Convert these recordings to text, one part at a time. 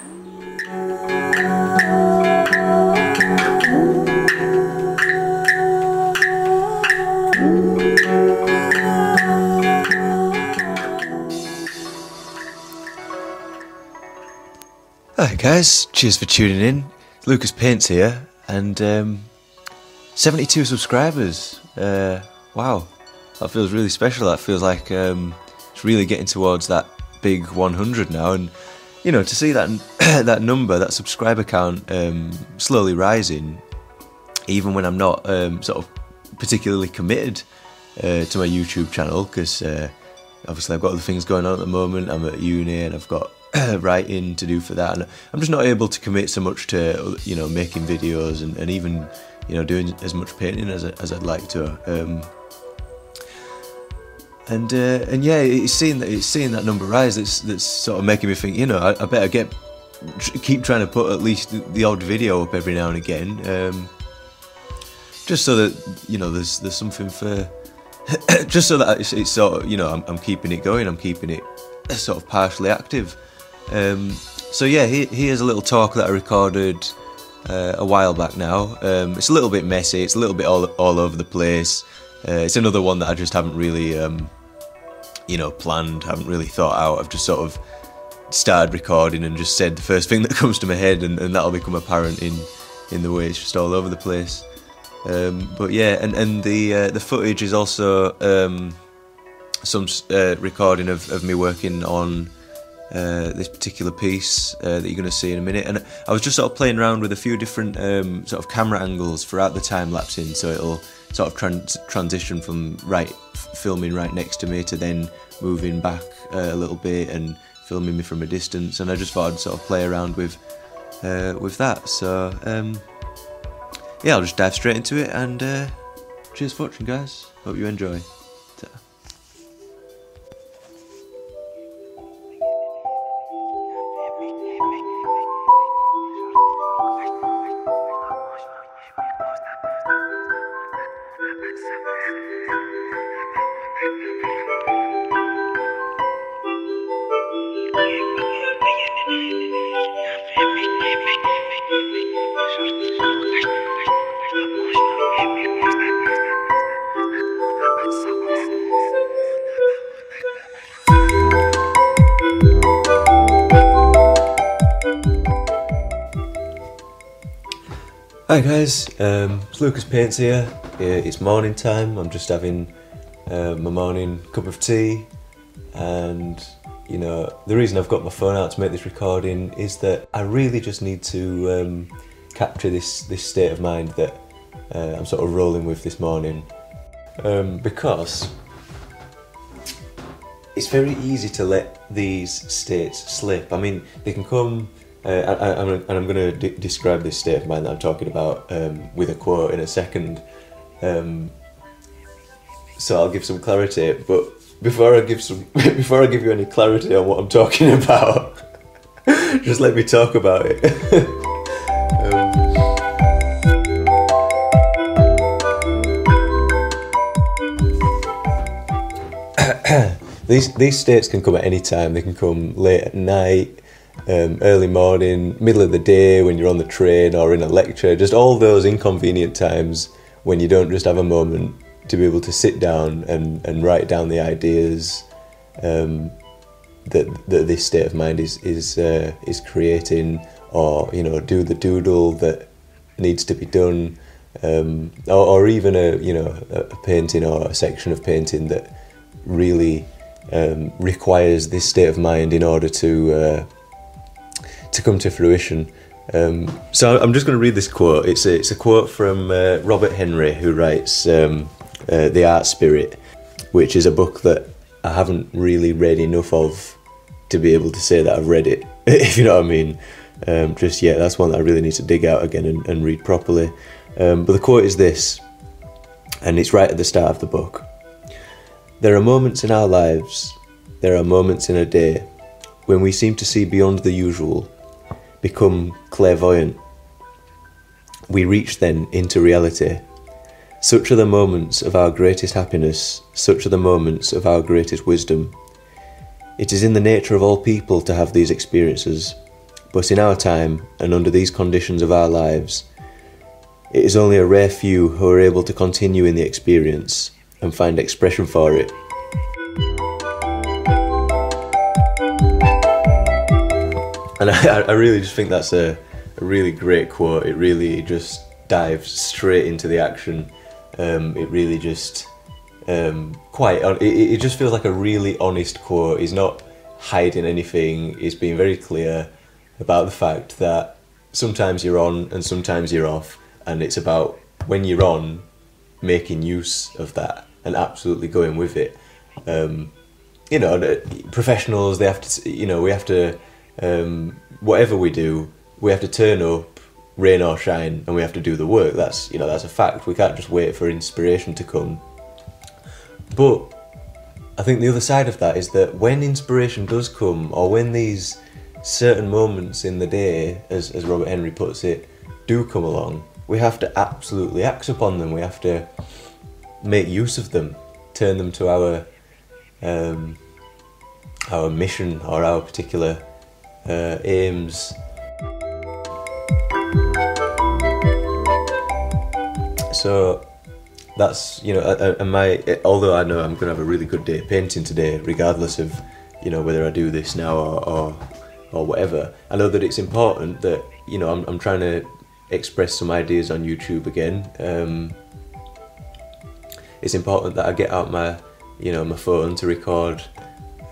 Hi guys, cheers for tuning in. Lucas Paints here, and 72 subscribers. Wow, that feels really special. That feels like it's really getting towards that big 100 now, and you know, to see that that number, that subscriber count, slowly rising, even when I'm not sort of particularly committed to my YouTube channel, because obviously I've got other things going on at the moment. I'm at uni and I've got writing to do for that, and I'm just not able to commit so much to, you know, making videos and even, you know, doing as much painting as I'd like to. And yeah, it's seeing that number rise that's sort of making me think, you know, I better keep trying to put at least the odd video up every now and again, just so that, you know, there's something for just so that it's sort of, you know, I'm keeping it going, I'm keeping it sort of partially active. So yeah, here's a little talk that I recorded a while back now. It's a little bit messy, it's a little bit all over the place. It's another one that I just haven't really you know, planned, haven't really thought out. I've just sort of started recording and just said the first thing that comes to my head, and that'll become apparent in the way it's just all over the place. But yeah, and the footage is also some recording of me working on this particular piece that you're going to see in a minute. And I was just sort of playing around with a few different sort of camera angles throughout the time-lapsing, so it'll sort of transition from filming right next to me to then moving back a little bit and filming me from a distance. And I just thought I'd sort of play around with that. So yeah, I'll just dive straight into it, and cheers for watching, guys. Hope you enjoy. Ta. Hi guys, it's Lucas Paints here. It's morning time. I'm just having my morning cup of tea, and you know, the reason I've got my phone out to make this recording is that I really just need to capture this state of mind that I'm sort of rolling with this morning, because it's very easy to let these states slip. I mean, they can come. I'm going to describe this state of mind that I'm talking about with a quote in a second, so I'll give some clarity. But before I give you any clarity on what I'm talking about, just let me talk about it. These states can come at any time. They can come late at night, early morning, middle of the day, when you're on the train or in a lecture, just all those inconvenient times when you don't just have a moment to be able to sit down and write down the ideas that this state of mind is creating, or you know, do the doodle that needs to be done, or even a painting or a section of painting that really requires this state of mind in order to come to fruition. So I'm just going to read this quote. It's a quote from Robert Henry, who writes The Art Spirit, which is a book that I haven't really read enough of to be able to say that I've read it, if you know what I mean. Just yet, that's one that I really need to dig out again and read properly. But the quote is this, and it's right at the start of the book. There are moments in our lives, there are moments in a day, when we seem to see beyond the usual, become clairvoyant. We reach then into reality. Such are the moments of our greatest happiness, such are the moments of our greatest wisdom. It is in the nature of all people to have these experiences, But in our time, and under these conditions of our lives, it is only a rare few who are able to continue in the experience and find expression for it. And I really just think that's a really great quote. It really just dives straight into the action. It really just it just feels like a really honest quote. He's not hiding anything. He's being very clear about the fact that sometimes you're on and sometimes you're off, and it's about when you're on, making use of that and absolutely going with it. You know, professionals, they have to, you know, we have to, whatever we do, we have to turn up, rain or shine, and we have to do the work. That's, you know, that's a fact. We can't just wait for inspiration to come. But I think the other side of that is that when inspiration does come, or when these certain moments in the day, as Robert Henry puts it, do come along, we have to absolutely act upon them. We have to make use of them, turn them to our mission or our particular aims. So that's, you know, and although I know I'm going to have a really good day painting today, regardless of, you know, whether I do this now or whatever, I know that it's important that, you know, I'm trying to express some ideas on YouTube again. It's important that I get out my phone to record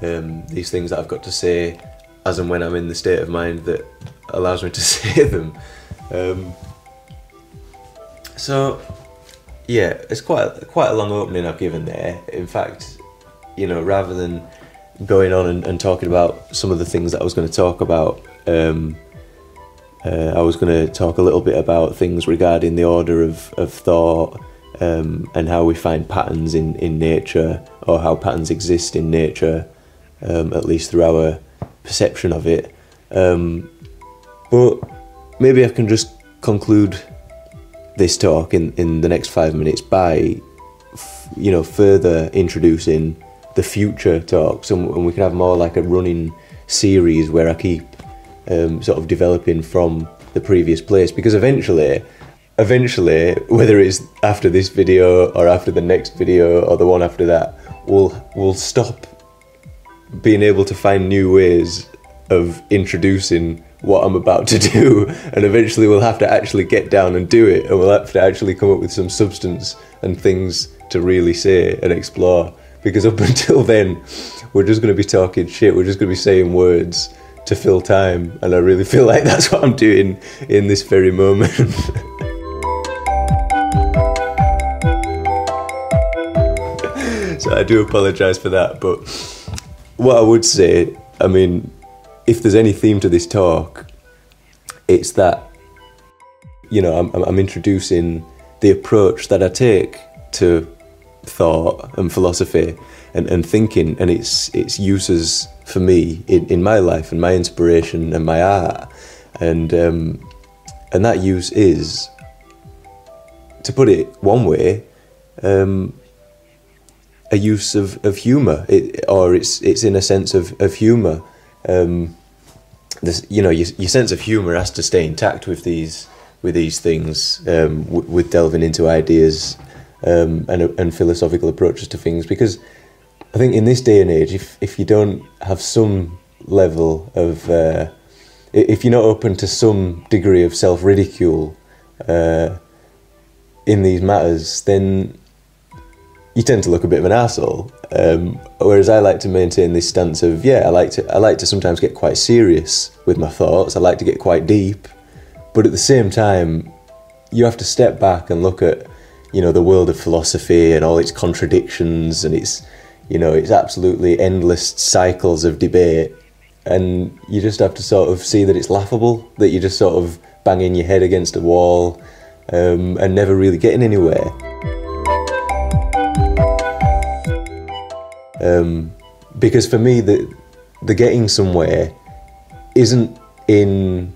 these things that I've got to say as and when I'm in the state of mind that allows me to say them. So yeah, it's quite a long opening I've given there. In fact, you know, rather than going on and talking about some of the things that I was going to talk about, I was going to talk a little bit about things regarding the order of thought, and how we find patterns in nature, or how patterns exist in nature, at least through our perception of it. But maybe I can just conclude this talk in the next 5 minutes by, you know, further introducing the future talks, and we can have more like a running series where I keep sort of developing from the previous place, because eventually, whether it's after this video or after the next video or the one after that, we'll stop being able to find new ways of introducing what I'm about to do, and eventually we'll have to actually get down and do it, and we'll have to actually come up with some substance and things to really say and explore, because up until then we're just going to be talking shit, we're just going to be saying words to fill time, and I really feel like that's what I'm doing in this very moment. So I do apologise for that, but what I would say, I mean, if there's any theme to this talk, it's that, you know, I'm introducing the approach that I take to thought and philosophy and thinking, and its uses for me in my life and my inspiration and my art, and that use is, to put it one way, a use of humour, or it's in a sense of humour. You know, your sense of humour has to stay intact with these things, with delving into ideas and philosophical approaches to things, because I think in this day and age, if you don't have some level of, if you're not open to some degree of self-ridicule in these matters, then you tend to look a bit of an arsehole. Whereas I like to maintain this stance of, yeah, I like to sometimes get quite serious with my thoughts. I like to get quite deep, but at the same time, you have to step back and look at, you know, the world of philosophy and all its contradictions and its, you know, it's absolutely endless cycles of debate, and you just have to sort of see that it's laughable, that you're just sort of banging your head against a wall and never really getting anywhere. Because for me, the getting somewhere isn't in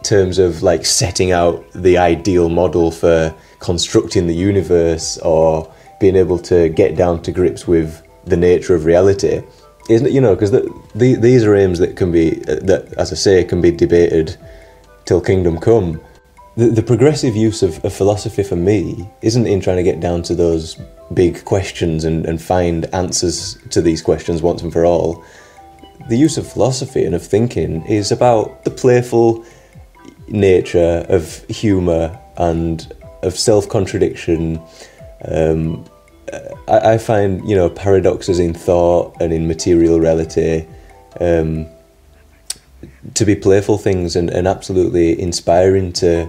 terms of like setting out the ideal model for constructing the universe or being able to get down to grips with the nature of reality. isn't it? You know, because these are aims that can be, that, as I say, can be debated till kingdom come. The progressive use of philosophy for me isn't in trying to get down to those big questions and find answers to these questions once and for all. The use of philosophy and of thinking is about the playful nature of humour and of self-contradiction. I find, you know, paradoxes in thought and in material reality to be playful things and absolutely inspiring to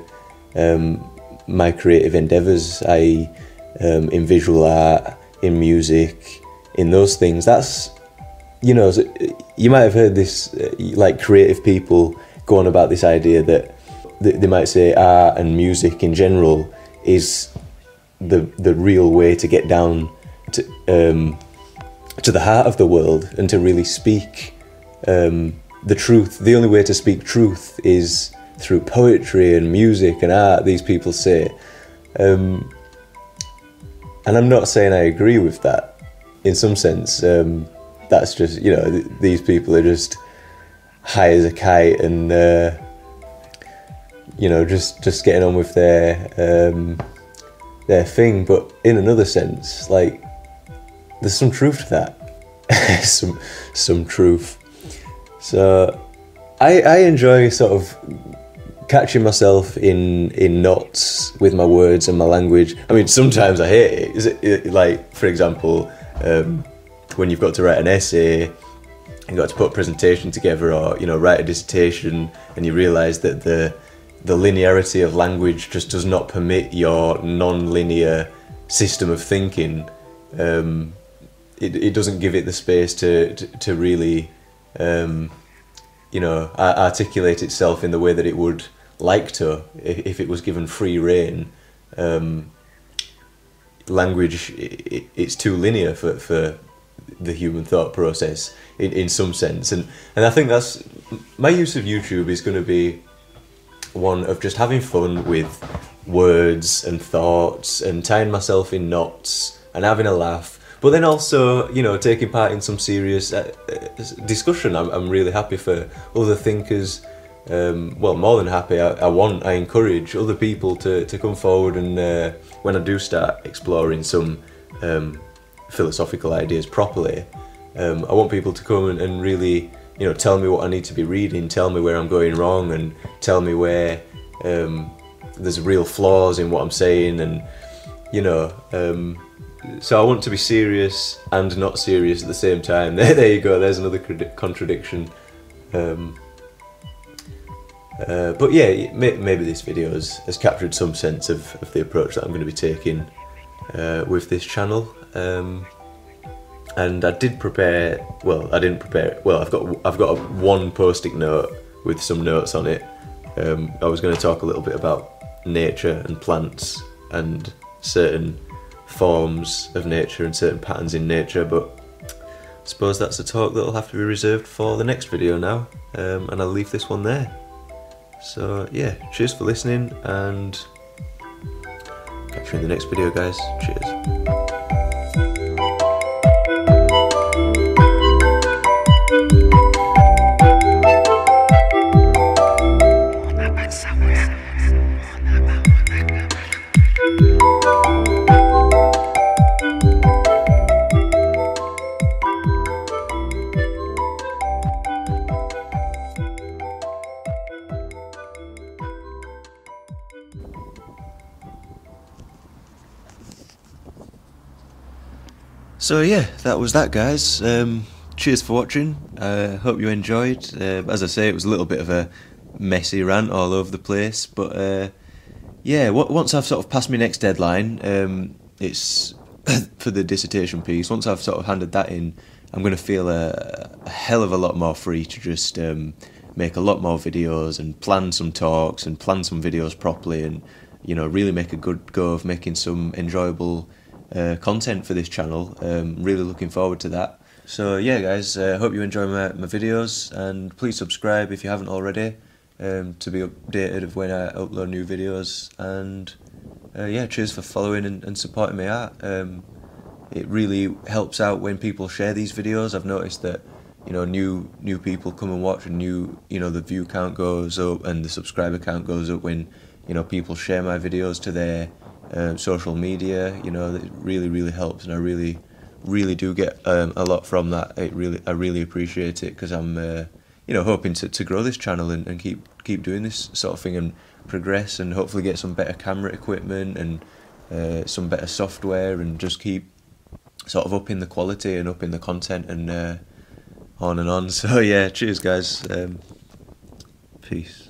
my creative endeavours, i.e. In visual art, in music, in those things. That's, you know, you might have heard this, like creative people go on about this idea that they might say art and music in general is the real way to get down to the heart of the world and to really speak the truth. The only way to speak truth is through poetry and music and art, these people say. And I'm not saying I agree with that in some sense. That's just, you know, these people are just high as a kite and, you know, just getting on with their thing. But in another sense, like, there's some truth to that. some truth. So I enjoy sort of catching myself in knots with my words and my language. I mean, sometimes I hate it. Is it like, for example, when you've got to write an essay, you've got to put a presentation together, or, you know, write a dissertation, and you realise that the linearity of language just does not permit your non-linear system of thinking. It doesn't give it the space to really, you know, articulate itself in the way that it would like to if it was given free rein. Language, it's too linear for the human thought process in some sense, and I think that's my use of YouTube is going to be one of just having fun with words and thoughts and tying myself in knots and having a laugh, but then also, you know, taking part in some serious discussion. I'm really happy for other thinkers, well, more than happy. I encourage other people to come forward, and when I do start exploring some philosophical ideas properly, I want people to come and really, you know, tell me what I need to be reading, tell me where I'm going wrong, and tell me where there's real flaws in what I'm saying, and, you know, so I want to be serious and not serious at the same time. There you go, there's another contradiction. But yeah, maybe this video has captured some sense of the approach that I'm going to be taking with this channel. And I did prepare, well, I didn't prepare, well, I've got one post-it note with some notes on it. I was going to talk a little bit about nature and plants and certain forms of nature and certain patterns in nature, but I suppose that's a talk that'll have to be reserved for the next video now, and I'll leave this one there. So yeah, cheers for listening, and catch you in the next video, guys. Cheers. So yeah, that was that, guys. Cheers for watching. Hope you enjoyed. As I say, it was a little bit of a messy rant all over the place, but yeah, once I've sort of passed my next deadline, it's for the dissertation piece. Once I've sort of handed that in, I'm going to feel a hell of a lot more free to just make a lot more videos and plan some talks and plan some videos properly, and, you know, really make a good go of making some enjoyable content for this channel. Really looking forward to that. So yeah, guys, hope you enjoy my videos, and please subscribe if you haven't already, to be updated of when I upload new videos. And yeah, cheers for following and supporting my art. it really helps out when people share these videos. I've noticed that, you know, new people come and watch, and the view count goes up and the subscriber count goes up when, you know, people share my videos to their social media. You know, it really helps, and I really do get a lot from that. I really appreciate it, because I'm hoping to grow this channel and keep doing this sort of thing and progress, and hopefully get some better camera equipment and some better software, and just keep sort of upping the quality and upping the content, and on and on. So yeah, cheers guys, peace.